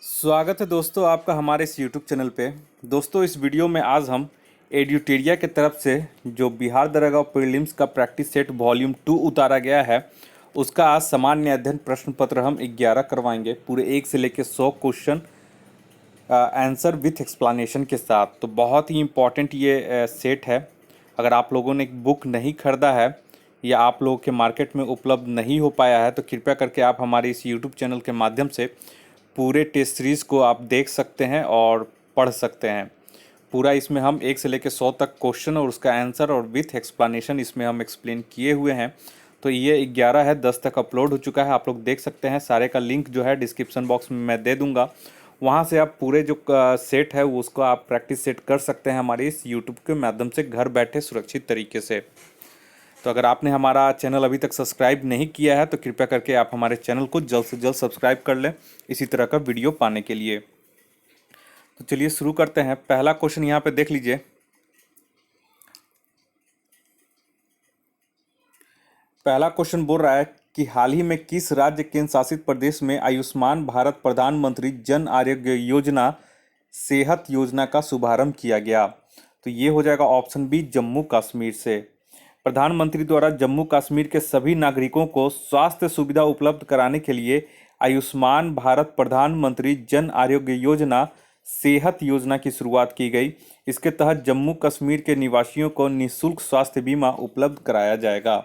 स्वागत है दोस्तों आपका हमारे इस YouTube चैनल पे। दोस्तों इस वीडियो में आज हम एड्यूटेरिया के तरफ से जो बिहार दरोगा प्रीलिम्स का प्रैक्टिस सेट वॉल्यूम 2 उतारा गया है उसका आज सामान्य अध्ययन प्रश्न पत्र हम 11 करवाएंगे। पूरे 1 से लेकर 100 क्वेश्चन आंसर विथ एक्सप्लेनेशन के साथ। तो बहुत ही इम्पोर्टेंट ये सेट है। अगर आप लोगों ने एक बुक नहीं खरीदा है या आप लोगों के मार्केट में उपलब्ध नहीं हो पाया है तो कृपया करके आप हमारे इस यूट्यूब चैनल के माध्यम से पूरे टेस्ट सीरीज़ को आप देख सकते हैं और पढ़ सकते हैं। पूरा इसमें हम 1 से लेकर 100 तक क्वेश्चन और उसका आंसर और विथ एक्सप्लेनेशन इसमें हम एक्सप्लेन किए हुए हैं। तो ये 11 है, 10 तक अपलोड हो चुका है, आप लोग देख सकते हैं। सारे का लिंक जो है डिस्क्रिप्शन बॉक्स में मैं दे दूंगा, वहाँ से आप पूरे जो सेट है उसको आप प्रैक्टिस सेट कर सकते हैं हमारे इस यूट्यूब के माध्यम से घर बैठे सुरक्षित तरीके से। तो अगर आपने हमारा चैनल अभी तक सब्सक्राइब नहीं किया है तो कृपया करके आप हमारे चैनल को जल्द से जल्द सब्सक्राइब कर लें इसी तरह का वीडियो पाने के लिए। तो चलिए शुरू करते हैं। पहला क्वेश्चन यहाँ पे देख लीजिए। पहला क्वेश्चन बोल रहा है कि हाल ही में किस राज्य केंद्र शासित प्रदेश में आयुष्मान भारत प्रधानमंत्री जन आरोग्य योजना सेहत योजना का शुभारंभ किया गया। तो ये हो जाएगा ऑप्शन बी, जम्मू कश्मीर से। प्रधानमंत्री द्वारा जम्मू कश्मीर के सभी नागरिकों को स्वास्थ्य सुविधा उपलब्ध कराने के लिए आयुष्मान भारत प्रधानमंत्री जन आरोग्य योजना सेहत योजना की शुरुआत की गई। इसके तहत जम्मू कश्मीर के निवासियों को निःशुल्क स्वास्थ्य बीमा उपलब्ध कराया जाएगा।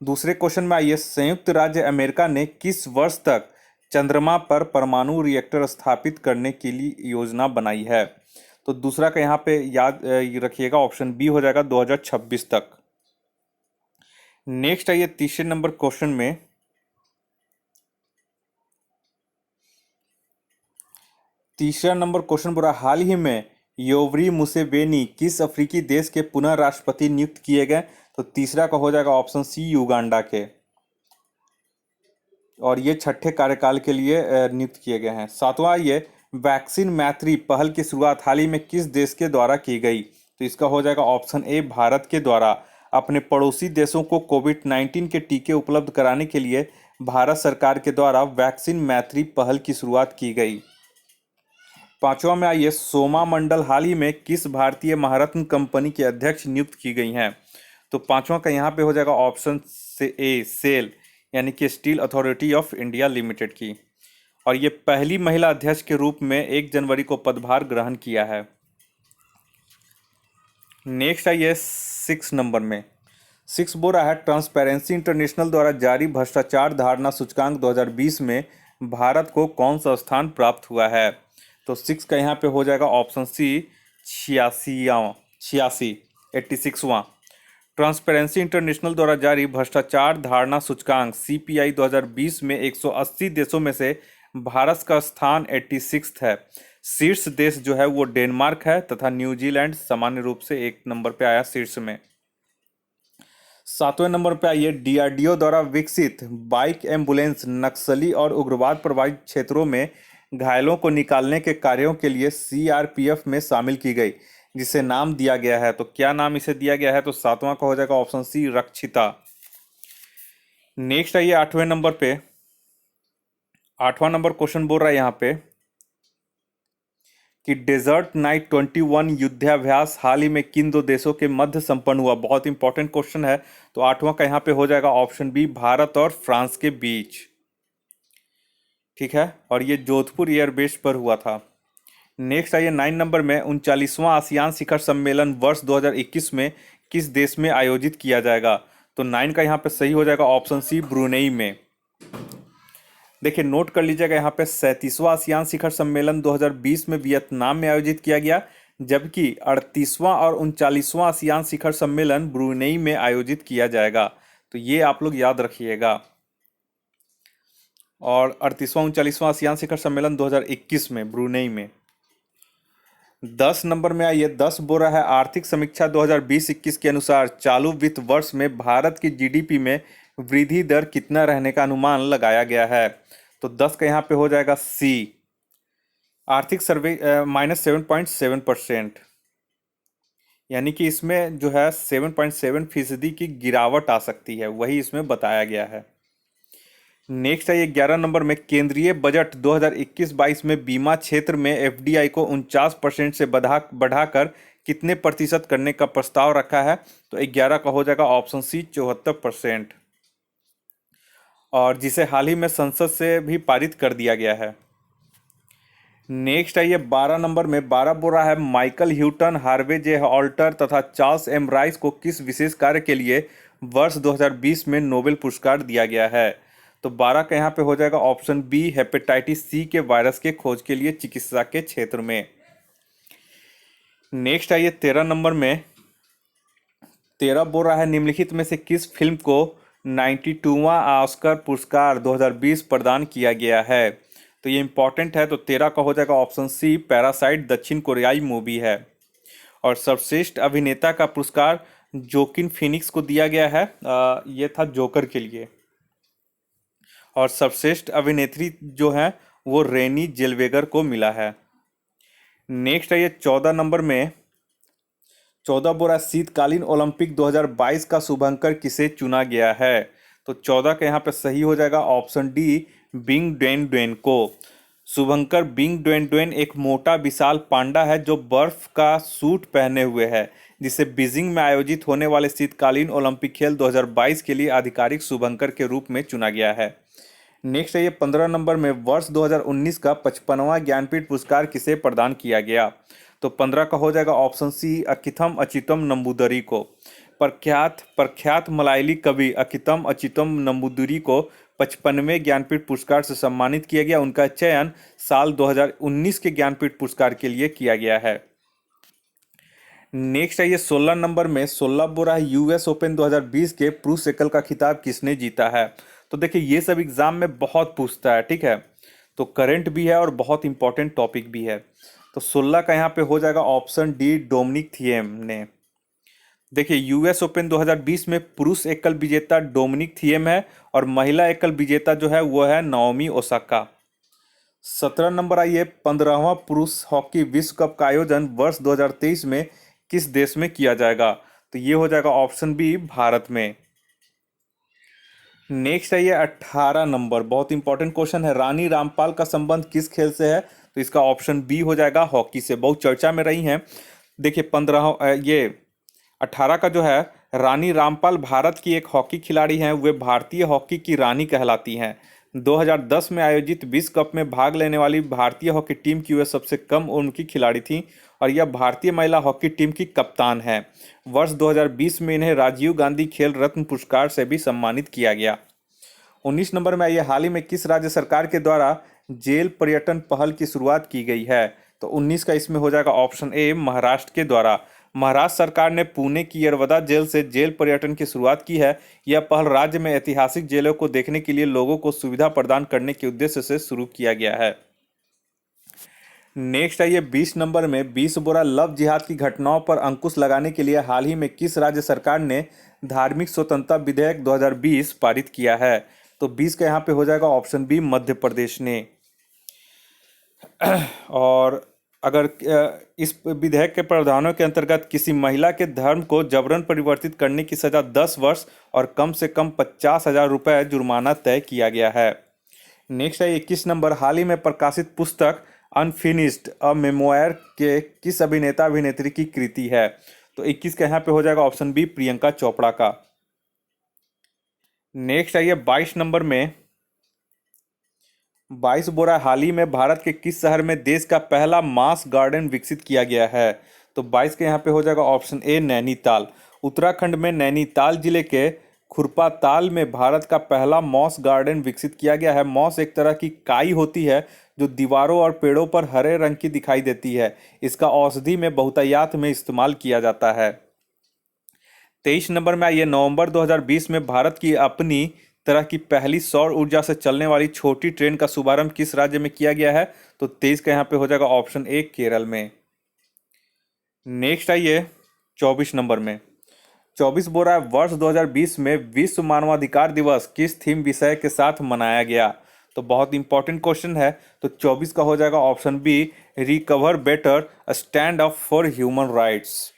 दूसरे क्वेश्चन में आइए, संयुक्त राज्य अमेरिका ने किस वर्ष तक चंद्रमा पर परमाणु रिएक्टर स्थापित करने के लिए योजना बनाई है। तो दूसरा का यहाँ पे याद रखिएगा, ऑप्शन बी हो जाएगा 2026 तक। नेक्स्ट आइए तीसरे नंबर क्वेश्चन में। तीसरा नंबर क्वेश्चन पूरा, हाल ही में योवरी मुसेवेनी किस अफ्रीकी देश के पुनः राष्ट्रपति नियुक्त किए गए। तो तीसरा का हो जाएगा ऑप्शन सी, युगांडा के, और ये छठे कार्यकाल के लिए नियुक्त किए गए हैं। सातवां, ये वैक्सीन मैत्री पहल की शुरुआत हाल ही में किस देश के द्वारा की गई। तो इसका हो जाएगा ऑप्शन ए, भारत के द्वारा। अपने पड़ोसी देशों को कोविड-19 के टीके उपलब्ध कराने के लिए भारत सरकार के द्वारा वैक्सीन मैत्री पहल की शुरुआत की गई। पांचवा में आइए, सोमा मंडल हाल ही में किस भारतीय महारत्न कंपनी के अध्यक्ष नियुक्त की गई हैं। तो पांचवा का यहाँ पे हो जाएगा ऑप्शन से ए, सेल, यानी कि steel authority of India limited की, और ये पहली महिला अध्यक्ष के रूप में 1 जनवरी को पदभार ग्रहण किया है। नेक्स्ट आइए 6 नंबर में। 6 बोल रहा है, ट्रांसपेरेंसी इंटरनेशनल द्वारा जारी भ्रष्टाचार धारणा सूचकांक 2020 में भारत को कौन सा स्थान प्राप्त हुआ है। तो 6 का यहाँ पे हो जाएगा ऑप्शन सी, 86वां। ट्रांसपेरेंसी इंटरनेशनल द्वारा जारी भ्रष्टाचार धारणा सूचकांक CPI 2020 में 180 देशों में से भारत का स्थान 86 है। शीर्ष देश जो है वो डेनमार्क है तथा न्यूजीलैंड सामान्य रूप से 1 नंबर पे आया शीर्ष में। 7वें नंबर पे आइए, DRDO द्वारा विकसित बाइक एम्बुलेंस नक्सली और उग्रवाद प्रभावित क्षेत्रों में घायलों को निकालने के कार्यों के लिए CRPF में शामिल की गई, जिसे नाम दिया गया है। तो क्या नाम इसे दिया गया है। तो 7वां का हो जाएगा ऑप्शन सी, रक्षिता। नेक्स्ट आइए 8वें नंबर पे। 8वां नंबर क्वेश्चन बोल रहा है यहाँ पे कि डेजर्ट नाइट 21 युद्धाभ्यास हाल ही में किन 2 देशों के मध्य संपन्न हुआ। बहुत इंपॉर्टेंट क्वेश्चन है। तो 8वां का यहाँ पे हो जाएगा ऑप्शन बी, भारत और फ्रांस के बीच। ठीक है, और ये जोधपुर एयरबेस पर हुआ था। नेक्स्ट आइए 9 नंबर में, 39वां आसियान शिखर सम्मेलन वर्ष 2021 में किस देश में आयोजित किया जाएगा। तो 9 का यहाँ पे सही हो जाएगा ऑप्शन सी, ब्रुनेई में। देखिए नोट कर लीजिएगा, यहाँ पे 37वां आसियान शिखर सम्मेलन 2020 में वियतनाम में आयोजित किया गया, जबकि 38वां और 39वां आसियान शिखर सम्मेलन ब्रुनेई में आयोजित किया जाएगा। तो ये आप लोग याद रखिएगा। और 38वां 39वां आसियान शिखर सम्मेलन 2021 में ब्रुनेई में। 10 नंबर में आइए, 10 बोल रहा है, आर्थिक समीक्षा 2020-21 के अनुसार चालू वित्त वर्ष में भारत की GDP में वृद्धि दर कितना रहने का अनुमान लगाया गया है। तो 10 का यहाँ पे हो जाएगा सी, आर्थिक सर्वे -7.7%, यानी कि इसमें जो है 7.7% की गिरावट आ सकती है, वही इसमें बताया गया है। नेक्स्ट है ये 11 नंबर में, केंद्रीय बजट 2021-22 में बीमा क्षेत्र में एफडीआई को 49% से बढ़ाकर कितने प्रतिशत करने का प्रस्ताव रखा है? तो 11 का हो जाएगा ऑप्शन सी 74%, और जिसे हाल ही में संसद से भी पारित कर दिया गया है। नेक्स्ट है ये 12 नंबर में, 12 बोल रहा है माइकल ह्यूटन, हार्वे जे ऑल्टर तथा चार्ल्स एम राइस को किस विशेष कार्य के लिए वर्ष 2020 में नोबेल पुरस्कार दिया गया है? तो 12 का यहाँ पे हो जाएगा ऑप्शन बी, हेपेटाइटिस सी के वायरस के खोज के लिए चिकित्सा के क्षेत्र में। नेक्स्ट है ये 13 नंबर में, 13 बोल रहा है निम्नलिखित में से किस फिल्म को 92वां ऑस्कर पुरस्कार 2020 प्रदान किया गया है? तो ये इंपॉर्टेंट है, तो 13 का हो जाएगा ऑप्शन सी, पैरासाइट दक्षिण कोरियाई मूवी है। और सर्वश्रेष्ठ अभिनेता का पुरस्कार जोकिन फिनिक्स को दिया गया है, ये था जोकर के लिए। और सर्वश्रेष्ठ अभिनेत्री जो है वो रेनी जेलवेगर को मिला है। नेक्स्ट है ये 14 नंबर में, 14 बोरा शीतकालीन ओलंपिक 2022 का शुभंकर किसे चुना गया है? तो 14 का यहाँ पे सही हो जाएगा ऑप्शन डी, बिंग ड्वेन ड्वेन को। शुभंकर बिंग ड्वेन ड्वेन एक मोटा विशाल पांडा है जो बर्फ का सूट पहने हुए है, जिसे बीजिंग में आयोजित होने वाले शीतकालीन ओलंपिक खेल 2022 के लिए आधिकारिक शुभंकर के रूप में चुना गया है। नेक्स्ट है ये 15 नंबर में, वर्ष 2019 का 55वां ज्ञानपीठ पुरस्कार किसे प्रदान किया गया? तो 15 का हो जाएगा ऑप्शन सी, अकिथम अचितम नंबूदरी को। प्रख्यात मलायाली कवि अकिथम अचितम नंबूदरी को 55वें ज्ञानपीठ पुरस्कार से सम्मानित किया गया। उनका चयन साल 2019 के ज्ञानपीठ पुरस्कार के लिए किया गया है। नेक्स्ट है ये 16 नंबर में, 16 बोरा यूएस ओपन 2020 के पुरुष एकल का खिताब किसने जीता है? तो देखिए ये सब एग्जाम में बहुत पूछता है, ठीक है, तो करंट भी है और बहुत इंपॉर्टेंट टॉपिक भी है। तो 16 का यहाँ पे हो जाएगा ऑप्शन डी, डोमिनिक थिएम ने। देखिए यूएस ओपन 2020 में पुरुष एकल विजेता डोमिनिक थिएम है और महिला एकल विजेता जो है वो है नाओमी ओसाका। 17 नंबर आइए, 15वां पुरुष हॉकी विश्व कप का आयोजन वर्ष 2023 में किस देश में किया जाएगा? तो ये हो जाएगा ऑप्शन बी, भारत में। नेक्स्ट है ये 18 नंबर, बहुत इंपॉर्टेंट क्वेश्चन है, रानी रामपाल का संबंध किस खेल से है? तो इसका ऑप्शन बी हो जाएगा हॉकी से, बहुत चर्चा में रही हैं। देखिए 18 का जो है, रानी रामपाल भारत की एक हॉकी खिलाड़ी हैं, वे भारतीय हॉकी की रानी कहलाती हैं। 2010 में आयोजित विश्व कप में भाग लेने वाली भारतीय हॉकी टीम की वे सबसे कम उम्र की खिलाड़ी थी और यह भारतीय महिला हॉकी टीम की कप्तान है। वर्ष 2020 में इन्हें राजीव गांधी खेल रत्न पुरस्कार से भी सम्मानित किया गया। 19 नंबर में आइए, हाल ही में किस राज्य सरकार के द्वारा जेल पर्यटन पहल की शुरुआत की गई है? तो 19 का इसमें हो जाएगा ऑप्शन ए, महाराष्ट्र के द्वारा। महाराष्ट्र सरकार ने पुणे की यरवदा जेल से जेल पर्यटन की शुरुआत की है। यह पहल राज्य में ऐतिहासिक जेलों को देखने के लिए लोगों को सुविधा प्रदान करने के उद्देश्य से शुरू किया गया है। नेक्स्ट है ये 20 नंबर में, 20 बोरा लव जिहाद की घटनाओं पर अंकुश लगाने के लिए हाल ही में किस राज्य सरकार ने धार्मिक स्वतंत्रता विधेयक 2020 पारित किया है? तो 20 का यहाँ पे हो जाएगा ऑप्शन बी, मध्य प्रदेश ने। और अगर इस विधेयक के प्रावधानों के अंतर्गत किसी महिला के धर्म को जबरन परिवर्तित करने की सजा 10 वर्ष और कम से कम 50,000 रुपये जुर्माना तय किया गया है। नेक्स्ट है 21 नंबर, हाल ही में प्रकाशित पुस्तक अनफिनिश्ड अ मेमोयर के किस अभिनेता अभिनेत्री की कृति है? तो 21 का यहाँ पे हो जाएगा ऑप्शन बी, प्रियंका चोपड़ा का। नेक्स्ट आइए 22 नंबर में, 22 बोरा हाल ही में भारत के किस शहर में देश का पहला मास गार्डन विकसित किया गया है? तो 22 के यहाँ पे हो जाएगा ऑप्शन ए, नैनीताल। उत्तराखंड में नैनीताल जिले के खुरपाताल में भारत का पहला मॉस गार्डन विकसित किया गया है। मॉस एक तरह की काई होती है जो दीवारों और पेड़ों पर हरे रंग की दिखाई देती है। इसका औषधि में बहुतायत में इस्तेमाल किया जाता है। 23 नंबर में आइए, नवंबर 2020 में भारत की अपनी तरह की पहली सौर ऊर्जा से चलने वाली छोटी ट्रेन का शुभारंभ किस राज्य में किया गया है? तो 23 का यहाँ पे हो जाएगा ऑप्शन ए, केरल में। नेक्स्ट आइए 24 नंबर में, 24 बोल रहा है वर्ष 2020 में विश्व मानवाधिकार दिवस किस थीम विषय के साथ मनाया गया? तो बहुत इंपॉर्टेंट क्वेश्चन है, तो 24 का हो जाएगा option B, recover better, stand up for human rights.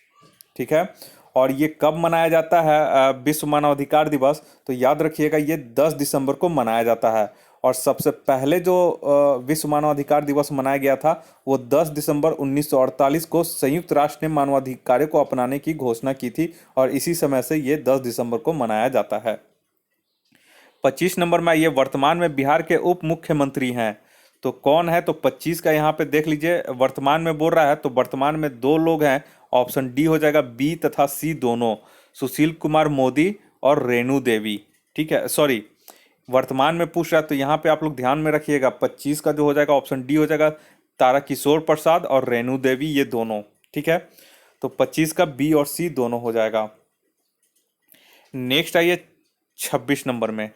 ठीक है, और ये कब मनाया जाता है विश्व मानवाधिकार दिवस? तो याद रखिएगा ये 10 दिसंबर को मनाया जाता है। और सबसे पहले जो विश्व मानवाधिकार दिवस मनाया गया था वो 10 दिसंबर 1948 को संयुक्त राष्ट्र ने मानवाधिकारों को अपनाने की घोषणा की थी, और इसी समय से ये 10 दिसंबर को मनाया जाता है। 25 नंबर में ये वर्तमान में बिहार के उप मुख्यमंत्री हैं, तो कौन है? तो 25 का यहाँ पे देख लीजिए, वर्तमान में बोल रहा है तो वर्तमान में दो लोग हैं। ऑप्शन डी हो जाएगा, बी तथा सी दोनों, सुशील कुमार मोदी और रेणु देवी। ठीक है, सॉरी, वर्तमान में पूछ रहा है तो यहाँ पे आप लोग ध्यान में रखिएगा, 25 का जो हो जाएगा ऑप्शन डी हो जाएगा, तारा किशोर प्रसाद और रेणु देवी, ये दोनों। ठीक है, तो 25 का बी और सी दोनों हो जाएगा। नेक्स्ट आइए 26 नंबर में,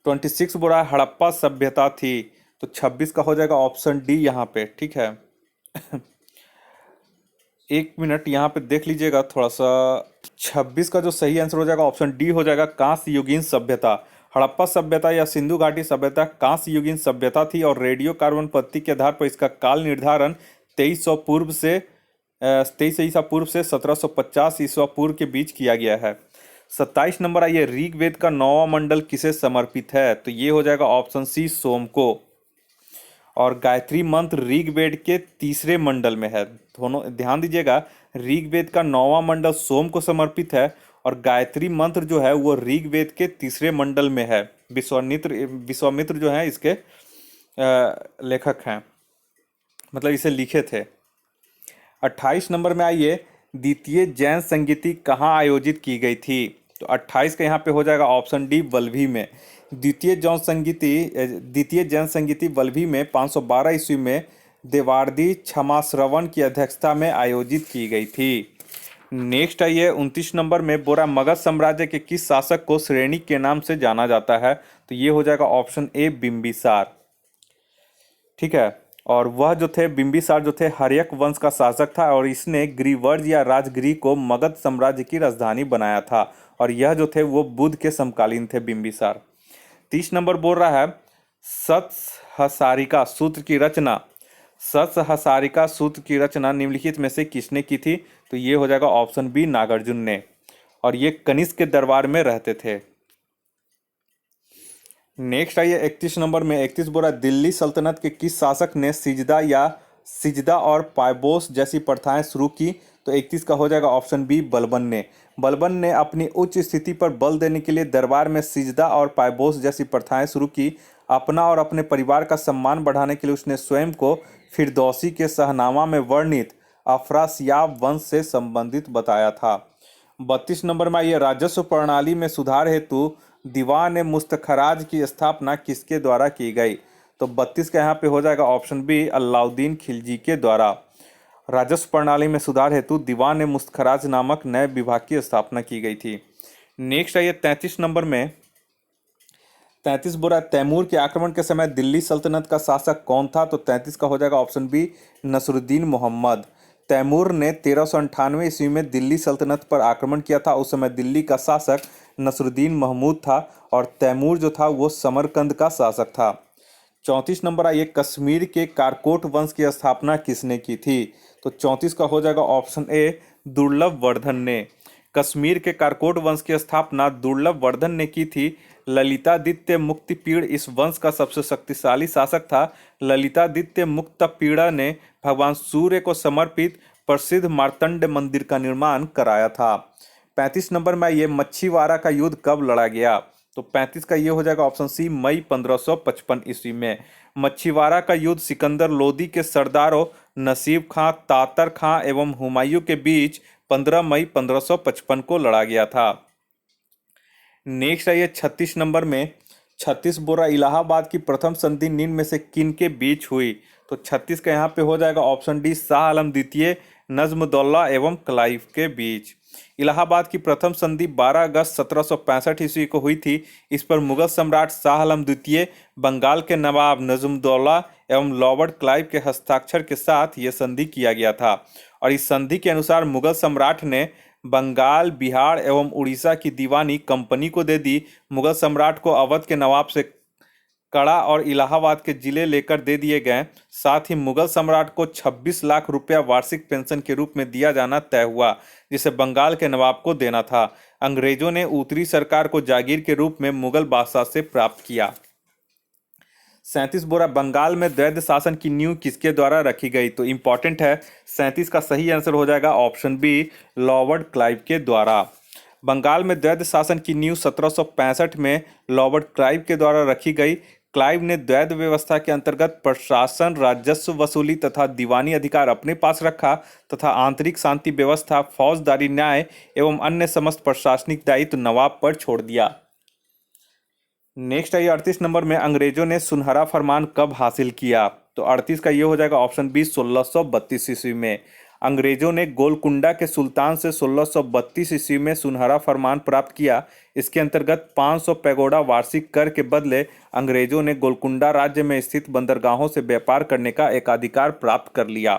26 बोल रहा है हड़प्पा सभ्यता थी, तो 26 का हो जाएगा ऑप्शन डी यहाँ पे। ठीक है एक मिनट यहाँ पे देख लीजिएगा थोड़ा सा, 26 का जो सही आंसर हो जाएगा ऑप्शन डी हो जाएगा, कांस्य युगीन सभ्यता। हड़प्पा सभ्यता या सिंधु घाटी सभ्यता कांस्य युगीन सभ्यता थी, और रेडियो कार्बन पत्ती के आधार पर इसका काल निर्धारण 2300 पूर्व से 23 ईसा पूर्व से 1750 ईसा पूर्व के बीच किया गया है। 27 नंबर आइए, ऋग्वेद का 9वां मंडल किसे समर्पित है? तो ये हो जाएगा ऑप्शन सी, सोम को। और गायत्री मंत्र ऋग्वेद के तीसरे मंडल में है। दोनों ध्यान दीजिएगा, ऋग्वेद का 9वां मंडल सोम को समर्पित है, और गायत्री मंत्र जो है वो ऋग्वेद के तीसरे मंडल में है। विश्वामित्र जो है इसके लेखक हैं, मतलब इसे लिखे थे। 28 नंबर में आइए, द्वितीय जैन संगीति कहाँ आयोजित की गई थी? तो 28 का यहाँ पे हो जाएगा ऑप्शन डी, वल्लभी में। द्वितीय जैन संगीति वल्लभी में 512 ईस्वी में देवार्दी क्षमाश्रवण की अध्यक्षता में आयोजित की गई थी। नेक्स्ट आइए 29 नंबर में, बोरा मगध साम्राज्य के किस शासक को श्रेणी के नाम से जाना जाता है? तो ये हो जाएगा ऑप्शन ए, बिंबिसार। ठीक है, और वह जो थे बिंबिसार जो थे हर्यक वंश का शासक था, और इसने गिरिवर्ज या राजगिरी को मगध साम्राज्य की राजधानी बनाया था, और यह जो थे वो बुद्ध के समकालीन थे बिंबिसार। 30 नंबर बोल रहा है, सत्सहसारिका सूत्र की रचना निम्नलिखित में से किसने की थी? तो ये हो जाएगा ऑप्शन बी, नागार्जुन ने, और ये कनिष्क के दरबार में रहते थे। नेक्स्ट आइए 31 नंबर में, 31 बोला दिल्ली सल्तनत के किस शासक ने सिजदा और पायबोस जैसी प्रथाएं शुरू की? तो 31 का हो जाएगा ऑप्शन बी, बलबन ने। बलबन ने अपनी उच्च स्थिति पर बल देने के लिए दरबार में सिजदा और पायबोस जैसी प्रथाएं शुरू की। अपना और अपने परिवार का सम्मान बढ़ाने के लिए उसने स्वयं को फिरदौसी के शहनामा में वर्णित अफरासियाब वंश से संबंधित बताया था। 32 नंबर में आइए, राजस्व प्रणाली में सुधार हेतु दीवान मुस्तखराज की स्थापना किसके द्वारा की गई? तो 32 का यहाँ पे हो जाएगा ऑप्शन बी, अलाउद्दीन खिलजी के द्वारा। राजस्व प्रणाली में सुधार हेतु दीवान मुस्तखराज नामक नए विभाग की स्थापना की गई थी। नेक्स्ट आइए 33 नंबर में, 33 बोरा तैमूर के आक्रमण के समय दिल्ली सल्तनत का शासक कौन था? तो 33 का हो जाएगा ऑप्शन बी, नसरुद्दीन मोहम्मद। तैमूर ने 1398 ईस्वी में दिल्ली सल्तनत पर आक्रमण किया था। उस समय दिल्ली का शासक नसरुद्दीन महमूद था, और तैमूर जो था वो समरकंद का शासक था। 34 नंबर आइए, कश्मीर के कारकोट वंश की स्थापना किसने की थी? तो 34 का हो जाएगा ऑप्शन ए, दुर्लभ वर्धन ने। कश्मीर के कारकोट वंश की स्थापना दुर्लभ वर्धन ने की थी। ललितादित्य मुक्तिपीड़ इस वंश का सबसे शक्तिशाली शासक था। ललितादित्य मुक्तिपीड़ा ने भगवान सूर्य को समर्पित प्रसिद्ध मार्तंड मंदिर का निर्माण कराया था। 35 नंबर में ये मच्छीवाड़ा का युद्ध कब लड़ा गया? तो 35 का ये हो जाएगा ऑप्शन सी, मई 1555 ईस्वी में। मच्छीवाड़ा का युद्ध सिकंदर लोदी के सरदारों नसीब खां, तातर खां एवं हुमायूं के बीच 15 मई 1555 को लड़ा गया था। नेक्स्ट आइए 36 नंबर में, 36 बोरा इलाहाबाद की प्रथम संधि निम्न में से किन के बीच हुई? तो 36 का यहाँ पे हो जाएगा ऑप्शन डी, शाह आलम द्वितीय, नज्मदौल्ला एवं क्लाइव के बीच। इलाहाबाद की प्रथम संधि 12 अगस्त 1765 ईस्वी को हुई थी। इस पर मुगल सम्राट शाह आलम द्वितीय, बंगाल के नवाब नज्मदौल्ला एवं लॉर्ड क्लाइव के हस्ताक्षर के साथ यह संधि किया गया था, और इस संधि के अनुसार मुगल सम्राट ने बंगाल, बिहार एवं उड़ीसा की दीवानी कंपनी को दे दी। मुगल सम्राट को अवध के नवाब से कड़ा और इलाहाबाद के जिले लेकर दे दिए गए। साथ ही मुगल सम्राट को 26 लाख रुपया वार्षिक पेंशन के रूप में दिया जाना तय हुआ, जिसे बंगाल के नवाब को देना था। अंग्रेजों ने उत्तरी सरकार को जागीर के रूप में मुगल बादशाह से प्राप्त किया। 37 बोरा बंगाल में द्वैध शासन की नींव किसके द्वारा रखी गई? तो इंपॉर्टेंट है, 37 का सही आंसर हो जाएगा ऑप्शन बी, लॉर्ड क्लाइव के द्वारा। बंगाल में द्वैध शासन की नींव 1765 में लॉर्ड क्लाइव के द्वारा रखी गई। क्लाइव ने द्वैध व्यवस्था के अंतर्गत प्रशासन, राजस्व वसूली तथा दीवानी अधिकार अपने पास रखा तथा आंतरिक शांति व्यवस्था, फौजदारी, न्याय एवं अन्य समस्त प्रशासनिक दायित्व नवाब पर छोड़ दिया। नेक्स्ट है 38 नंबर में, अंग्रेजों ने सुनहरा फरमान कब हासिल किया? तो 38 का ये हो जाएगा ऑप्शन बी, 1632 ईस्वी में। अंग्रेजों ने गोलकुंडा के सुल्तान से 1632 ईस्वी में सुनहरा फरमान प्राप्त किया। इसके अंतर्गत 500 पैगोडा वार्षिक कर के बदले अंग्रेजों ने गोलकुंडा राज्य में स्थित बंदरगाहों से व्यापार करने का एकाधिकार प्राप्त कर लिया।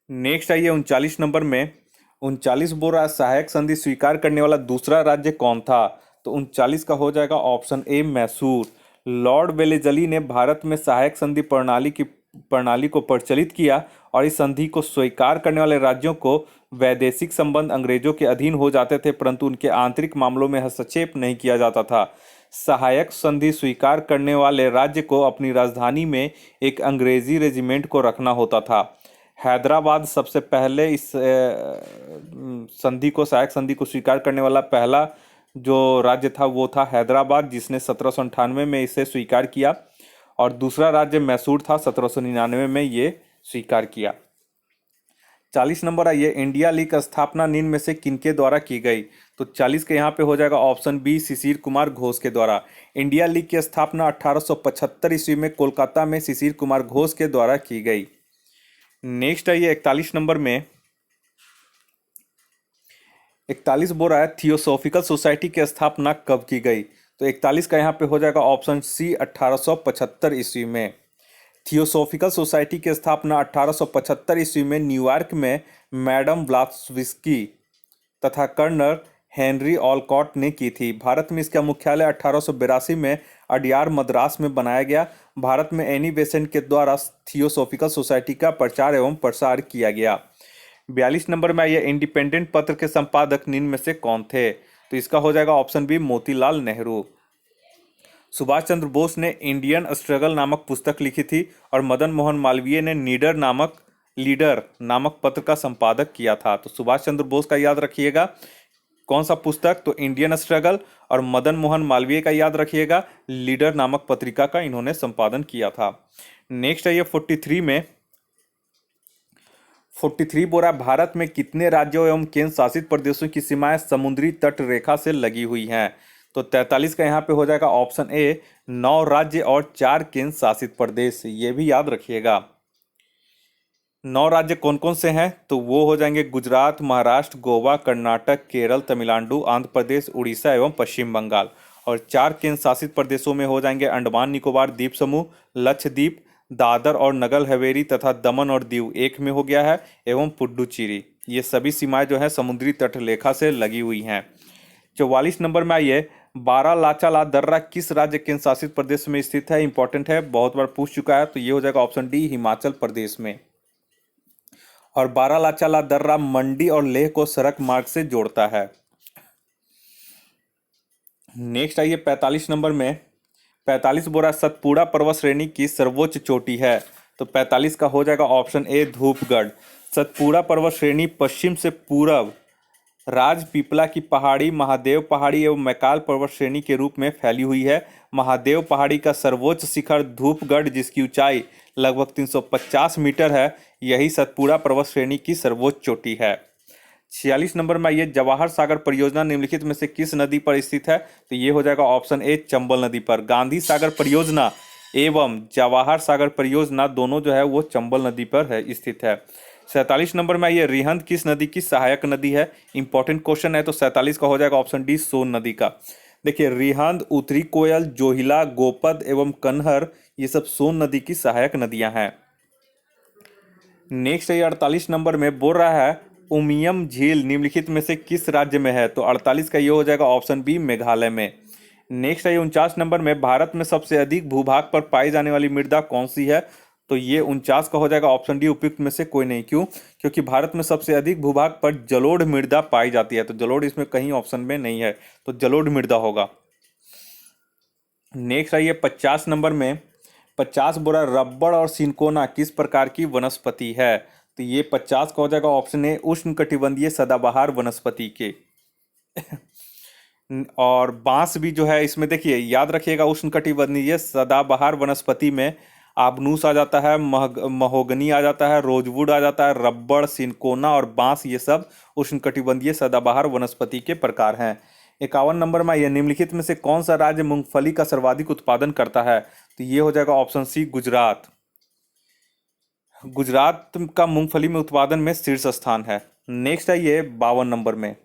नेक्स्ट आइए 39 नंबर में, 39 बोरा सहायक संधि स्वीकार करने वाला दूसरा राज्य कौन था? तो 39 का हो जाएगा option A, Mysore. Lord Wellesley ने भारत में सहायक संधि प्रणाली को प्रचलित किया और इस संधि को स्वीकार करने वाले राज्यों को वैदेशिक संबंध अंग्रेजों के अधीन हो जाते थे, परंतु उनके आंतरिक मामलों में हस्तक्षेप नहीं किया जाता था। सहायक संधि स्वीकार करने वाले राज्य को अपनी राजधानी में एक अंग्रेजी रेजिमेंट को रखना होता था। हैदराबाद सबसे पहले इस संधि को, सहायक संधि को स्वीकार करने वाला पहला जो राज्य था वो था हैदराबाद, जिसने 1798 में इसे स्वीकार किया, और दूसरा राज्य मैसूर था, 1799 में ये स्वीकार किया। 40 नंबर आइए, इंडिया लीग की स्थापना निम्न में से किनके द्वारा की गई? तो 40 के यहाँ पे हो जाएगा ऑप्शन बी, शिशिर कुमार घोष के द्वारा। इंडिया लीग की स्थापना 1875 ईस्वी में कोलकाता में शिशिर कुमार घोष के द्वारा की गई। नेक्स्ट आइए 41 नंबर में, 41 बोल रहा है थियोसॉफिकल सोसाइटी की स्थापना कब की गई? तो 41 का यहाँ पे हो जाएगा ऑप्शन सी, 1875 ईस्वी में। थियोसॉफिकल सोसाइटी की स्थापना 1875 ईस्वी में न्यूयॉर्क में मैडम ब्लावत्स्की तथा कर्नल हेनरी ऑलकॉट ने की थी। भारत में इसका मुख्यालय 1882 में अडयार, मद्रास में बनाया गया। भारत में एनी बेसेंट के द्वारा थियोसॉफिकल सोसाइटी का प्रचार एवं प्रसार किया गया। 42 नंबर में आइए, इंडिपेंडेंट पत्र के संपादक निम्न में से कौन थे? तो इसका हो जाएगा ऑप्शन बी, मोतीलाल नेहरू। सुभाष चंद्र बोस ने इंडियन स्ट्रगल नामक पुस्तक लिखी थी और मदन मोहन मालवीय ने लीडर नामक पत्र का संपादक किया था। तो सुभाष चंद्र बोस का याद रखिएगा, कौन सा पुस्तक? तो इंडियन स्ट्रगल। और मदन मोहन मालवीय का याद रखिएगा, लीडर नामक पत्रिका का इन्होंने संपादन किया था। नेक्स्ट है ये 43 में, 43 बोरा भारत में कितने राज्यों एवं केंद्र शासित प्रदेशों की सीमाएं समुद्री तट रेखा से लगी हुई हैं? तो 43 का यहाँ पे हो जाएगा ऑप्शन ए, 9 राज्य और 4 केंद्र शासित प्रदेश। ये भी याद रखिएगा। 9 राज्य कौन कौन से हैं? तो वो हो जाएंगे गुजरात, महाराष्ट्र, गोवा, कर्नाटक, केरल, तमिलनाडु, आंध्र प्रदेश, उड़ीसा एवं पश्चिम बंगाल। और 4 केंद्र शासित प्रदेशों में हो जाएंगे अंडमान निकोबार द्वीप समूह, लक्षद्वीप, दादर और नगर हवेली तथा दमन और दीव एक में हो गया है, एवं पुडुचेरी। ये सभी सीमाएं जो है समुद्री तट रेखा से लगी हुई हैं। 44 नंबर में आइए, बारालाचाला दर्रा किस राज्य केंद्र शासित प्रदेश में स्थित है? इंपॉर्टेंट है, बहुत बार पूछ चुका है। तो ये हो जाएगा ऑप्शन डी, हिमाचल प्रदेश में। और बारालाचाला दर्रा मंडी और लेह को सड़क मार्ग से जोड़ता है। नेक्स्ट आइए 45 नंबर में, 45 बोरा सतपुड़ा पर्वत श्रेणी की सर्वोच्च चोटी है? तो 45 का हो जाएगा ऑप्शन ए, धूपगढ़। सतपुड़ा पर्वत श्रेणी पश्चिम से पूरब राजपीपला की पहाड़ी, महादेव पहाड़ी एवं मैकाल पर्वत श्रेणी के रूप में फैली हुई है। महादेव पहाड़ी का सर्वोच्च शिखर धूपगढ़, जिसकी ऊंचाई लगभग 350 मीटर है, यही सतपुड़ा पर्वत श्रेणी की सर्वोच्च चोटी है। 46 नंबर में ये जवाहर सागर परियोजना निम्नलिखित में से किस नदी पर स्थित है? तो ये हो जाएगा ऑप्शन ए, चंबल नदी पर। गांधी सागर परियोजना एवं जवाहर सागर परियोजना दोनों जो है वो चंबल नदी पर है, स्थित है। 47 नंबर में ये रिहंद किस नदी की सहायक नदी है? इंपॉर्टेंट क्वेश्चन है। तो 47 का हो जाएगा ऑप्शन डी, सोन नदी का। देखिए, रिहंद, उत्तरी कोयल, जोहिला, गोपद एवं कन्हर ये सब सोन नदी की सहायक नदियां हैं। नेक्स्ट है 48 नंबर में, बोल रहा है उमियम झील निम्नलिखित में से किस राज्य में है? तो 48 का ये हो जाएगा ऑप्शन बी, मेघालय में। नेक्स्ट है 49 नंबर में, भारत में सबसे अधिक भूभाग पर पाई जाने वाली मृदा कौन सी है? तो ये 49 का हो जाएगा ऑप्शन डी, उपयुक्त में से कोई नहीं। क्यों? क्योंकि भारत में सबसे अधिक भूभाग पर जलोढ़ मृदा पाई जाती है, तो जलोढ़ इसमें कहीं ऑप्शन में नहीं है, तो जलोढ़ मृदा होगा। नेक्स्ट आइए 50 नंबर में, 50 बोरा रबड़ और सिंकोना किस प्रकार की वनस्पति है? तो ये 50 का हो जाएगा ऑप्शन ए, उष्णकटिबंधीय सदाबहार वनस्पति के। और बांस भी जो है इसमें देखिए, याद रखिएगा, उष्णकटिबंधीय सदाबहार वनस्पति में आबनूस आ जाता है, महोगनी आ जाता है, रोजवुड आ जाता है, रबड़, सिनकोना और बांस, ये सब उष्णकटिबंधीय सदाबहार वनस्पति के प्रकार हैं। 51 नंबर में, यह निम्नलिखित में से कौन सा राज्य मूंगफली का सर्वाधिक उत्पादन करता है? तो ये हो जाएगा ऑप्शन सी, गुजरात। गुजरात का मूंगफली में उत्पादन में शीर्ष स्थान है। नेक्स्ट है ये 52 नंबर में,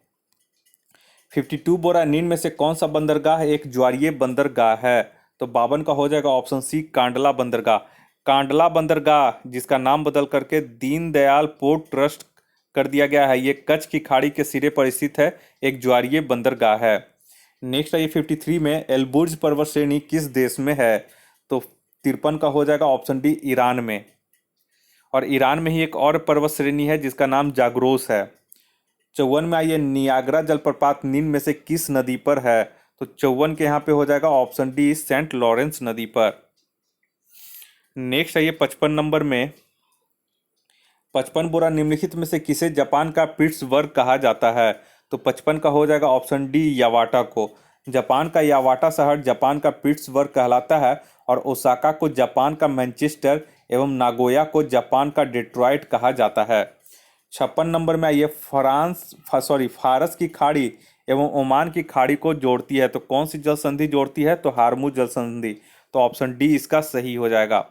52 बोरा निम्न में से कौन सा बंदरगाह एक ज्वारीय बंदरगाह है? तो 52 का हो जाएगा ऑप्शन सी, कांडला बंदरगाह। कांडला बंदरगाह जिसका नाम बदल करके दीनदयाल पोर्ट ट्रस्ट कर दिया गया है, ये कच्छ की खाड़ी के सिरे पर स्थित है, एक ज्वारीय बंदरगाह है। नेक्स्ट है ये 53 में, एलबुर्ज पर्वत श्रेणी किस देश में है? तो 53 का हो जाएगा ऑप्शन डी, ईरान में। और ईरान में ही एक और पर्वत श्रेणी है जिसका नाम जाग्रोस है। 54 में आइए, नियाग्रा जलप्रपात निम्न में से किस नदी पर है? तो 54 के यहाँ पे हो जाएगा ऑप्शन डी, सेंट लॉरेंस नदी पर। नेक्स्ट है ये 55 नंबर में, 55 बोरा निम्नलिखित में से किसे जापान का पिट्सबर्ग कहा जाता है? तो 55 का हो जाएगा ऑप्शन डी, यावाटा को। जापान का यावाटा शहर जापान का पिट्सबर्ग कहलाता है, और ओसाका को जापान का मैनचेस्टर एवं नागोया को जापान का डेट्रॉइट कहा जाता है। 56 नंबर में आइए, फारस की खाड़ी एवं ओमान की खाड़ी को जोड़ती है, तो कौन सी जल संधि जोड़ती है? तो हार्मू जल संधि। तो ऑप्शन डी इसका सही हो जाएगा।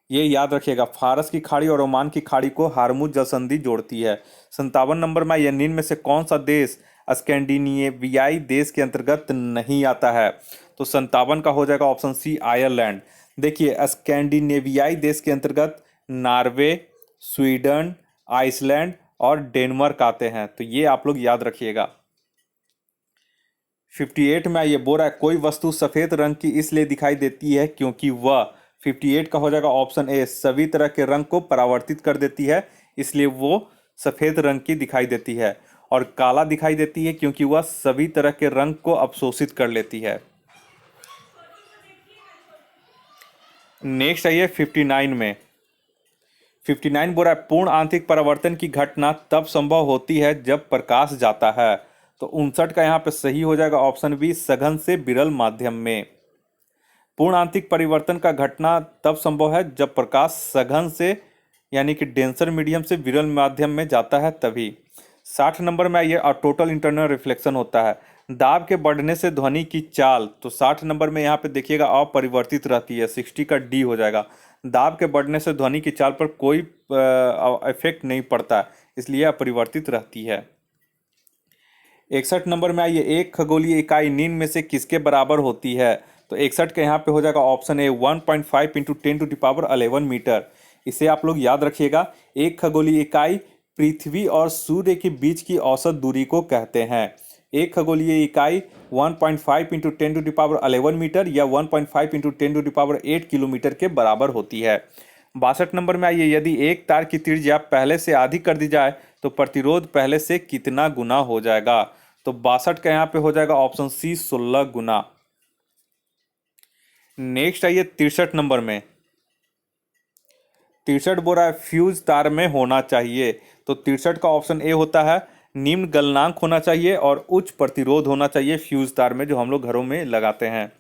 ये याद रखिएगा, फारस की खाड़ी और ओमान की खाड़ी को हार्मुज जल संधि जोड़ती है। 57 नंबर में, यह निम्न में से कौन सा देश स्कैंडिनेवियाई देश के अंतर्गत नहीं आता है? तो 57 का हो जाएगा ऑप्शन सी, आयरलैंड। देखिए, स्कैंडिनेवियाई देश के अंतर्गत नॉर्वे, स्वीडन, आइसलैंड और डेनमार्क आते हैं, तो ये आप लोग याद रखिएगा। 58 में ये बोल रहा है, कोई वस्तु सफेद रंग की इसलिए दिखाई देती है क्योंकि वह, 58 का हो जाएगा ऑप्शन ए, सभी तरह के रंग को परावर्तित कर देती है, इसलिए वो सफेद रंग की दिखाई देती है। और काला दिखाई देती है क्योंकि वह सभी तरह के रंग को अवशोषित कर लेती है। नेक्स्ट आइए 59 में, 59 बोल रहा है, पूर्ण आंतरिक परावर्तन की घटना तब संभव होती है जब प्रकाश जाता है। तो 59 का यहाँ पे सही हो जाएगा ऑप्शन बी, सघन से विरल माध्यम में। पूर्ण आंतरिक परिवर्तन का घटना तब संभव है जब प्रकाश सघन से यानी कि डेंसर मीडियम से विरल माध्यम में जाता है, तभी। 60 नंबर में ये टोटल इंटरनल रिफ्लेक्शन होता है। दाब के बढ़ने से ध्वनि की चाल, तो 60 नंबर में यहाँ पे देखिएगा अपरिवर्तित रहती है, 60 का डी हो जाएगा। दाब के बढ़ने से ध्वनि की चाल पर कोई इफेक्ट नहीं पड़ता, इसलिए अपरिवर्तित रहती है। 61 नंबर में आइए, एक खगोलीय इकाई निम्न में से किसके बराबर होती है? तो 61 के यहाँ पे हो जाएगा ऑप्शन ए, 1.5 इंटू 10⁻11 मीटर। इसे आप लोग याद रखिएगा, एक खगोलीय इकाई पृथ्वी और सूर्य के बीच की औसत दूरी को कहते हैं। एक खगोलीय इकाई 1.5 इंटू 10⁻11 मीटर या 1.5 इंटू 10⁸ किलोमीटर के बराबर होती है। 62 नंबर में आइए, यदि एक तार की त्रिज्या पहले से आधी कर दी जाए तो प्रतिरोध पहले से कितना गुना हो जाएगा? तो 62 का यहाँ पे हो जाएगा ऑप्शन सी, 16 गुना। नेक्स्ट आइए 63 नंबर में, 63 बोल रहा है, फ्यूज तार में होना चाहिए। तो 63 का ऑप्शन ए होता है, निम्न गलनांक होना चाहिए और उच्च प्रतिरोध होना चाहिए फ्यूज तार में, जो हम लोग घरों में लगाते हैं।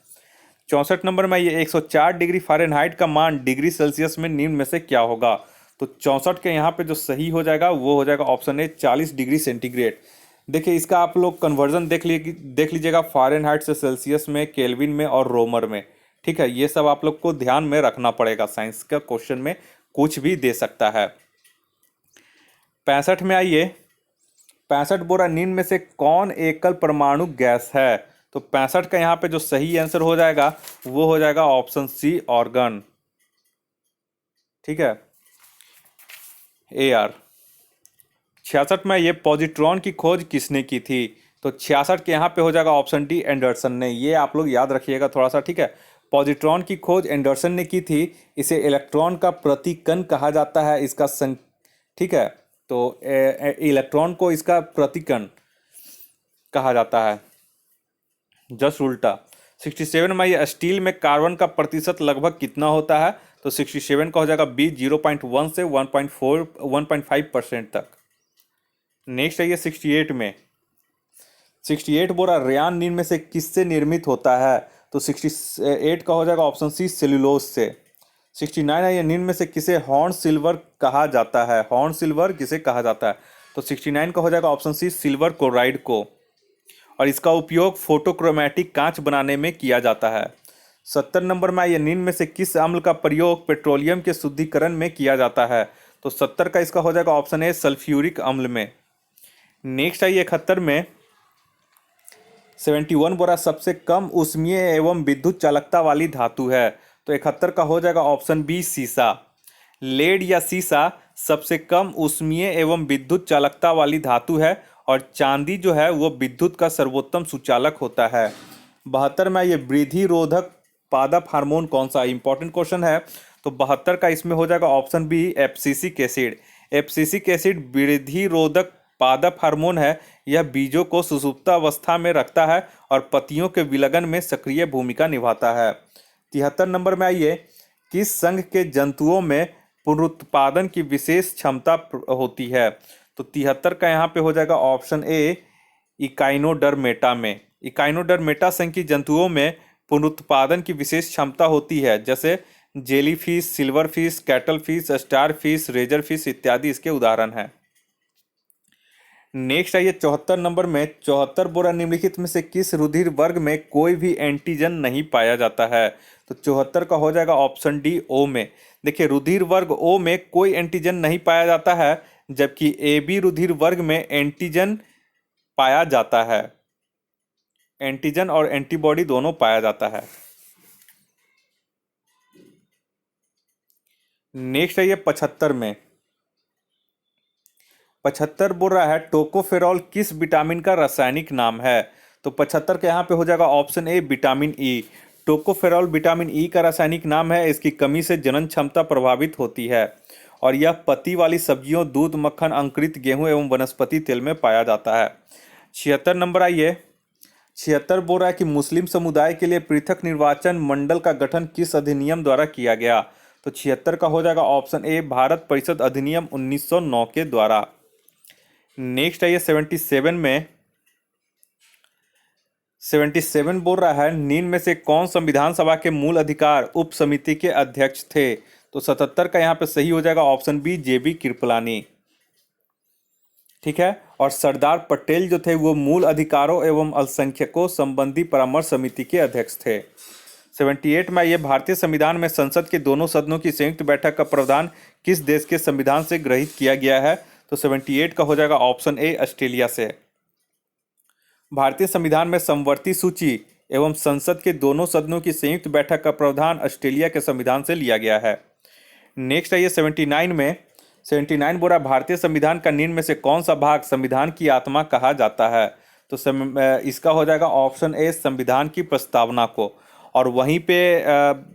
64 नंबर में ये 104 डिग्री फ़ारेनहाइट का मान डिग्री सेल्सियस में निम्न में से क्या होगा? तो 64 के यहाँ पे जो सही हो जाएगा वो हो जाएगा ऑप्शन ए, 40 डिग्री सेंटीग्रेड। देखिए, इसका आप लोग कन्वर्जन देख लीजिएगा, फ़ारेनहाइट से सेल्सियस में, केल्विन में और रोमर में। ठीक है, ये सब आप लोग को ध्यान में रखना पड़ेगा, साइंस का क्वेश्चन में कुछ भी दे सकता है। 65 में आइए, 65 बोरा निम्न में से कौन एकल परमाणु गैस है? तो 65 का यहाँ पे जो सही आंसर हो जाएगा वो हो जाएगा ऑप्शन सी, ऑर्गन। ठीक है, AR। 66 में ये पॉजिट्रॉन की खोज किसने की थी? तो 66 के यहाँ पे हो जाएगा ऑप्शन डी एंडरसन ने। ये आप लोग याद रखिएगा थोड़ा सा, ठीक है। पॉजिट्रॉन की खोज एंडरसन ने की थी। इसे इलेक्ट्रॉन का प्रतिकण कहा जाता है। इसका ठीक है, तो इलेक्ट्रॉन को इसका प्रतिकण कहा जाता है, जस्ट उल्टा। 67 में ये स्टील में कार्बन का प्रतिशत लगभग कितना होता है? तो 67 का हो जाएगा बी, 0.1 से 1.5% तक। नेक्स्ट है ये 68 में। 68 बोरा रेयान निम्न में से किससे निर्मित होता है? तो 68 का हो जाएगा ऑप्शन सी, सेल्यूलोज से। 69 है ये निम्न में से किसे हॉर्न सिल्वर कहा जाता है? हॉर्न सिल्वर किसे कहा जाता है? तो 69 का हो जाएगा ऑप्शन सी, सिल्वर क्लोराइड को। और इसका उपयोग फोटोक्रोमैटिक कांच बनाने में किया जाता है। 70 नंबर में ये निम्न में से किस अम्ल का प्रयोग पेट्रोलियम के शुद्धिकरण में किया जाता है? तो 70 का इसका हो जाएगा ऑप्शन ए, सल्फ्यूरिक अम्ल में। नेक्स्ट है ये 71 में। 71 बोरा सबसे कम ऊष्मीय एवं विद्युत चालकता वाली धातु है। तो 71 का हो जाएगा ऑप्शन बी, सीसा। लेड या सीसा सबसे कम ऊष्मीय एवं विद्युत चालकता वाली धातु है और चांदी जो है वो विद्युत का सर्वोत्तम सुचालक होता है। 72 में ये वृद्धि रोधक पादप हार्मोन कौन सा? इंपॉर्टेंट क्वेश्चन है। तो 72 का इसमें हो जाएगा option B, abscisic acid. Abscisic acid वृद्धि रोधक पादप हार्मोन है। यह बीजों को सुषुप्तावस्था में रखता है और पत्तियों के विलगन में सक्रिय भूमिका निभाता है। 73 नंबर में आइए, किस संघ के जंतुओं में पुनरुत्पादन की विशेष क्षमता होती है? तो 73 का यहाँ पे हो जाएगा ऑप्शन ए, इकाइनोडर्मेटा में। इकाइनोडर्मेटा संघ की जंतुओं में पुनरुत्पादन की विशेष क्षमता होती है, जैसे जेलीफिश, सिल्वरफिश, कैटलफिश, स्टारफिश, रेजरफिश इत्यादि इसके उदाहरण हैं। नेक्स्ट है ये 74 नंबर में। 74 बोरा निम्नलिखित में से किस रुधिर वर्ग में कोई भी एंटीजन नहीं पाया जाता है? तो 74 का हो जाएगा ऑप्शन डी, ओ में। देखिए, रुधिर वर्ग ओ में कोई एंटीजन नहीं पाया जाता है, जबकि ए बी रुधिर वर्ग में एंटीजन पाया जाता है। एंटीजन और एंटीबॉडी दोनों पाया जाता है। नेक्स्ट है ये 75 में। 75 बोल रहा है टोकोफेरॉल किस विटामिन का रासायनिक नाम है? तो 75 के यहाँ पे हो जाएगा option A, vitamin E. Tocopherol vitamin E का रासायनिक नाम है। इसकी कमी से जनन क्षमता प्रभावित होती है और यह पत्ती वाली सब्जियों, दूध, मक्खन, अंकुरित गेहूं एवं वनस्पति तेल में पाया जाता है। 76 नंबर आइए। 76 बोल रहा है कि मुस्लिम समुदाय के लिए पृथक निर्वाचन मंडल का गठन किस अधिनियम द्वारा किया गया? तो 76 का हो जाएगा ऑप्शन ए, भारत परिषद अधिनियम 1909 के द्वारा। नेक्स्ट है ये 77 में। 77 बोल रहा है निम्न में से कौन संविधान सभा के मूल अधिकार उप समिति के अध्यक्ष थे? तो 77 का यहाँ पे सही हो जाएगा ऑप्शन बी, जेबी कृपलानी। ठीक है, और सरदार पटेल जो थे वो मूल अधिकारों एवं अल्पसंख्यकों संबंधी परामर्श समिति के अध्यक्ष थे। 78 में ये भारतीय संविधान में संसद के दोनों सदनों की संयुक्त बैठक का प्रावधान किस देश के संविधान से ग्रहित किया गया है? तो 78 का हो जाएगा ऑप्शन ए, ऑस्ट्रेलिया से। भारतीय संविधान में समवर्ती सूची एवं संसद के दोनों सदनों की संयुक्त बैठक का प्रावधान ऑस्ट्रेलिया के संविधान से लिया गया है। नेक्स्ट है ये 79 में। 79 बोला भारतीय संविधान का निम्न में से कौन सा भाग संविधान की आत्मा कहा जाता है? तो इसका हो जाएगा ऑप्शन ए, संविधान की प्रस्तावना को। और वहीं पे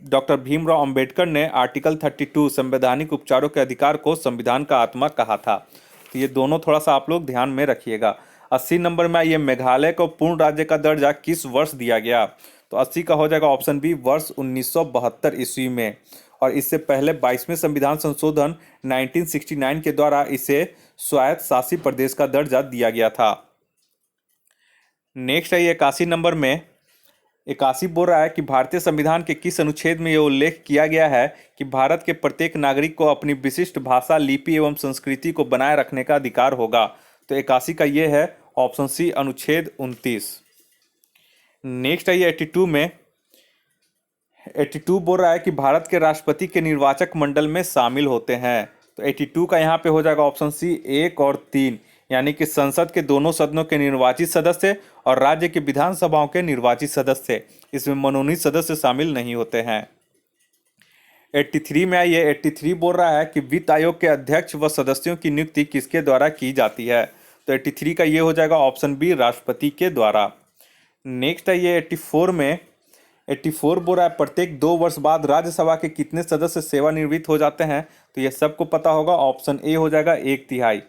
डॉक्टर भीमराव अंबेडकर ने आर्टिकल 32 संवैधानिक उपचारों के अधिकार को संविधान का आत्मा कहा था। तो ये दोनों थोड़ा सा आप लोग ध्यान में रखिएगा। 80 नंबर में ये मेघालय को पूर्ण राज्य का दर्जा किस वर्ष दिया गया? तो 80 का हो जाएगा ऑप्शन बी, वर्ष 1972 ईस्वी में। और इससे पहले 22वें संविधान संशोधन 1969 के द्वारा इसे स्वायत्त शासी प्रदेश का दर्जा दिया गया था। नेक्स्ट है ये 81 नंबर में। 81 बोल रहा है कि भारतीय संविधान के किस अनुच्छेद में यह उल्लेख किया गया है कि भारत के प्रत्येक नागरिक को अपनी विशिष्ट भाषा, लिपि एवं संस्कृति को बनाए रखने का अधिकार होगा? तो 81 का ये है ऑप्शन सी, अनुच्छेद 29। नेक्स्ट है ये 82 में। 82 बोल रहा है कि भारत के राष्ट्रपति के निर्वाचक मंडल में शामिल होते हैं। तो 82 का यहाँ पे हो जाएगा ऑप्शन सी, 1 और 3, यानी कि संसद के दोनों सदनों के निर्वाचित सदस्य और राज्य की विधानसभाओं के निर्वाचित सदस्य, इसमें मनोनीत सदस्य शामिल नहीं होते हैं। 83 में आइए। 83 बोल रहा है कि वित्त आयोग के अध्यक्ष व सदस्यों की नियुक्ति किसके द्वारा की जाती है? तो 83 का ये हो जाएगा ऑप्शन बी, राष्ट्रपति के द्वारा। नेक्स्ट है ये 84 में, 84 बोल रहा है प्रत्येक 2 वर्ष बाद राज्यसभा के कितने सदस्य सेवानिवृत्त हो जाते हैं, तो ये सबको पता होगा, ऑप्शन ए हो जाएगा 1/3।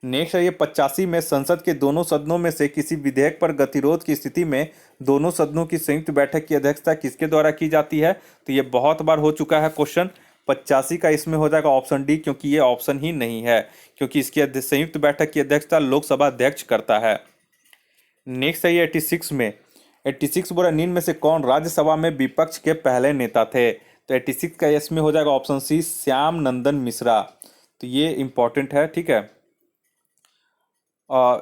नेक्स्ट है ये 85 में संसद के दोनों सदनों में से किसी विधेयक पर गतिरोध की स्थिति में दोनों सदनों की संयुक्त बैठक की अध्यक्षता किसके द्वारा की जाती है, तो ये बहुत बार हो चुका है क्वेश्चन। 85 का इसमें हो जाएगा ऑप्शन डी, क्योंकि ये ऑप्शन ही नहीं है, क्योंकि इसकी संयुक्त बैठक की अध्यक्षता लोकसभा अध्यक्ष करता है। नेक्स्ट है ये 86 में, 86 बोला निम्न में से कौन राज्यसभा में विपक्ष के पहले नेता थे, तो 86 का इसमें हो जाएगा ऑप्शन सी, श्याम नंदन मिश्रा। तो ये इंपॉर्टेंट है, ठीक है।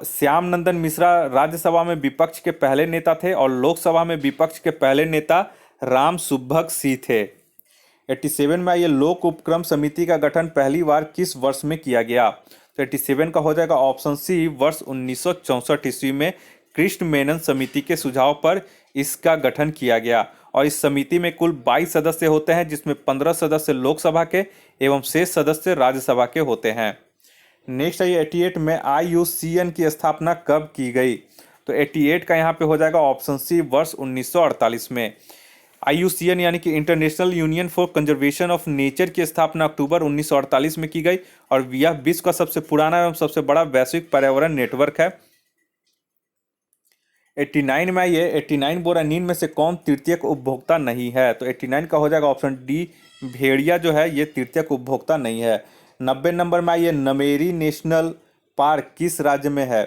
श्याम नंदन मिश्रा राज्यसभा में विपक्ष के पहले नेता थे और लोकसभा में विपक्ष के पहले नेता राम सुभग सी थे। 87 में ये लोक उपक्रम समिति का गठन पहली बार किस वर्ष में किया गया, तो 87 का हो जाएगा ऑप्शन सी, वर्ष 1964 ईस्वी में कृष्ण मेनन समिति के सुझाव पर इसका गठन किया गया। और इस समिति में कुल 22 सदस्य होते हैं, जिसमें 15 सदस्य लोकसभा के एवं शेष सदस्य राज्यसभा के होते हैं। नेक्स्ट है ये 88 में IUCN की स्थापना कब की गई, तो 88 का यहाँ पे हो जाएगा ऑप्शन सी, वर्ष 1948 में। IUCN यानी कि international union for conservation of nature की स्थापना अक्टूबर 1948 में की गई और यह विश्व का सबसे पुराना एवं सबसे बड़ा वैश्विक पर्यावरण नेटवर्क है। 89 में ये 89 बोरा निम्न में से कौन तृतीयक उपभोक्ता नहीं है, तो 89 का हो जाएगा ऑप्शन डी, भेड़िया जो है ये तृतीयक उपभोक्ता नहीं है। 90 नंबर में ये नमेरी नेशनल पार्क किस राज्य में है,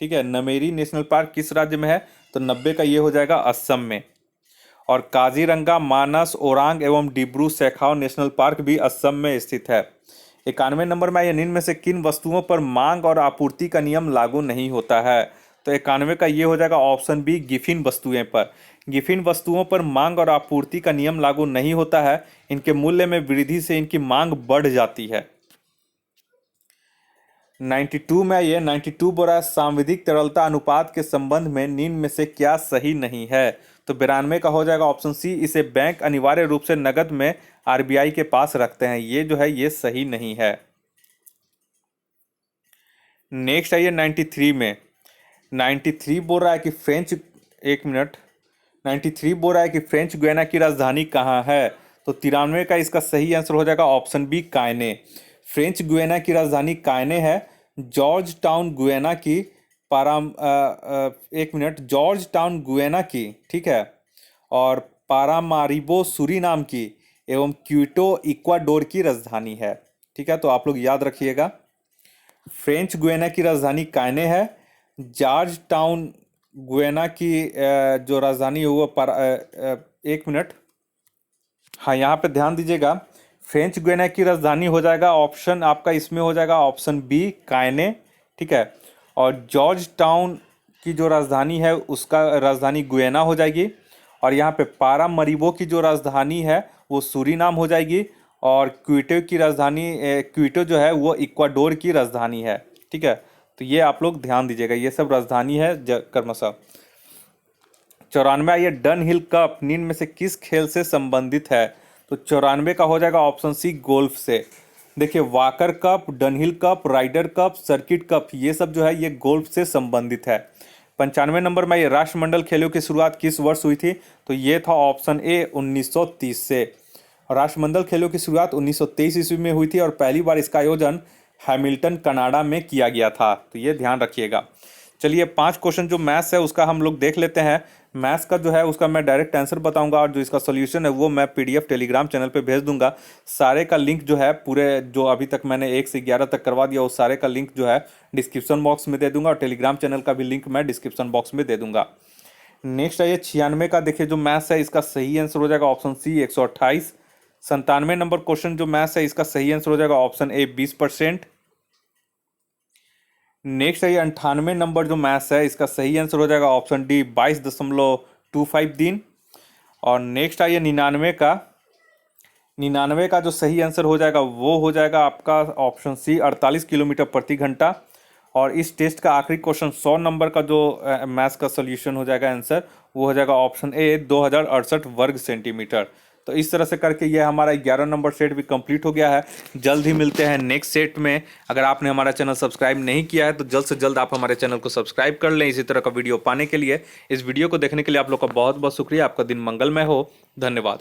ठीक है, नमेरी नेशनल पार्क किस राज्य में है, तो 90 का ये हो जाएगा असम में। और काजीरंगा, मानस, ओरांग एवं डिब्रू सैखाव नेशनल पार्क भी असम में स्थित है। 91 नंबर में ये निम्न में से किन वस्तुओं पर मांग और आपूर्ति का नियम लागू नहीं होता है, तो 91 का ये हो जाएगा ऑप्शन बी, गिफिन वस्तुएं पर। गिफिन वस्तुओं पर मांग और आपूर्ति का नियम लागू नहीं होता है, इनके मूल्य में वृद्धि से इनकी मांग बढ़ जाती है। 92 में ये 92 बोरा सांविधिक तरलता अनुपात के संबंध में निम्न में से क्या सही नहीं है, तो 92 का हो जाएगा ऑप्शन सी, इसे बैंक अनिवार्य रूप से नकद में RBI के पास रखते हैं, ये जो है ये सही नहीं है। नेक्स्ट है ये 93 में, 93 बोल रहा है कि फ्रेंच, एक मिनट, 93 बोल रहा है कि फ्रेंच गुयाना की राजधानी कहाँ है, तो 93 का इसका सही आंसर हो जाएगा ऑप्शन बी, कायने। फ्रेंच गुयाना की राजधानी कायने है। जॉर्ज टाउन गुयाना की एक मिनट, जॉर्ज टाउन गुयाना की, ठीक है, और पारामारिबो सूरीनाम की एवं क्यूटो इक्वाडोर की राजधानी है, ठीक है। तो आप लोग याद रखिएगा, फ्रेंच गुयाना की राजधानी कायने है। जॉर्ज टाउन गुयाना की जो राजधानी है वो एक मिनट, हाँ यहाँ पे ध्यान दीजिएगा, फ्रेंच गुयाना की राजधानी हो जाएगा ऑप्शन आपका इसमें हो जाएगा ऑप्शन बी, कायने, ठीक है। और जॉर्ज टाउन की जो राजधानी है उसका राजधानी गुयाना हो जाएगी। और यहाँ पे पारामरीबो की जो राजधानी है वो सूरीनाम हो जाएगी। और क्विटो की राजधानी क्विटो जो है वो इक्वाडोर की राजधानी है, ठीक है। तो ये आप लोग ध्यान दीजिएगा, ये सब राजधानी है क्रमशः। 94 ये डन हिल कप निम्न में से किस खेल से संबंधित है, तो 94 का हो जाएगा ऑप्शन सी, गोल्फ से। देखिए Walker cup, Dunhill cup, Ryder cup, circuit cup, ये सब जो है ये गोल्फ से संबंधित है। 95 नंबर में ये राष्ट्रमंडल खेलों की शुरुआत किस वर्ष हुई थी, तो ये था ऑप्शन ए, 1930 से। राष्ट्रमंडल खेलों की शुरुआत 1923 ईस्वी में हुई थी और पहली बार इसका आयोजन हैमिल्टन कनाडा में किया गया था, तो ये ध्यान रखिएगा। चलिए 5 क्वेश्चन जो मैथ्स है उसका हम लोग देख लेते हैं। मैथ्स का जो है उसका मैं डायरेक्ट आंसर बताऊंगा और जो इसका सॉल्यूशन है वो मैं PDF टेलीग्राम चैनल पे भेज दूंगा। सारे का लिंक जो है पूरे जो अभी तक मैंने 1 से 11 तक करवा दिया उस सारे का लिंक जो है डिस्क्रिप्शन बॉक्स में दे दूंगा और टेलीग्राम चैनल का भी लिंक मैं डिस्क्रिप्शन बॉक्स में दे दूंगा। नेक्स्ट है ये 96 का, देखिए जो मैथ्स है इसका सही आंसर हो जाएगा ऑप्शन सी, 128। 97 नंबर क्वेश्चन जो मैथ्स है इसका सही आंसर हो जाएगा ऑप्शन ए, 20%। नेक्स्ट है ये 98 नंबर जो मैथ्स है इसका सही आंसर हो जाएगा ऑप्शन डी, 22.25 दिन। और नेक्स्ट है ये 99 का, 99 का जो सही आंसर हो जाएगा वो हो जाएगा आपका ऑप्शन सी, 48 किलोमीटर प्रति घंटा। और इस टेस्ट का आखिरी क्वेश्चन 100 नंबर का जो मैथ्स का सोल्यूशन हो जाएगा आंसर वो हो जाएगा ऑप्शन ए, 2068 वर्ग सेंटीमीटर। तो इस तरह से करके ये हमारा 11 नंबर सेट भी कंप्लीट हो गया है। जल्द ही मिलते हैं नेक्स्ट सेट में। अगर आपने हमारा चैनल सब्सक्राइब नहीं किया है तो जल्द से जल्द आप हमारे चैनल को सब्सक्राइब कर लें इसी तरह का वीडियो पाने के लिए। इस वीडियो को देखने के लिए आप लोग का बहुत बहुत शुक्रिया। आपका दिन मंगलमय हो। धन्यवाद।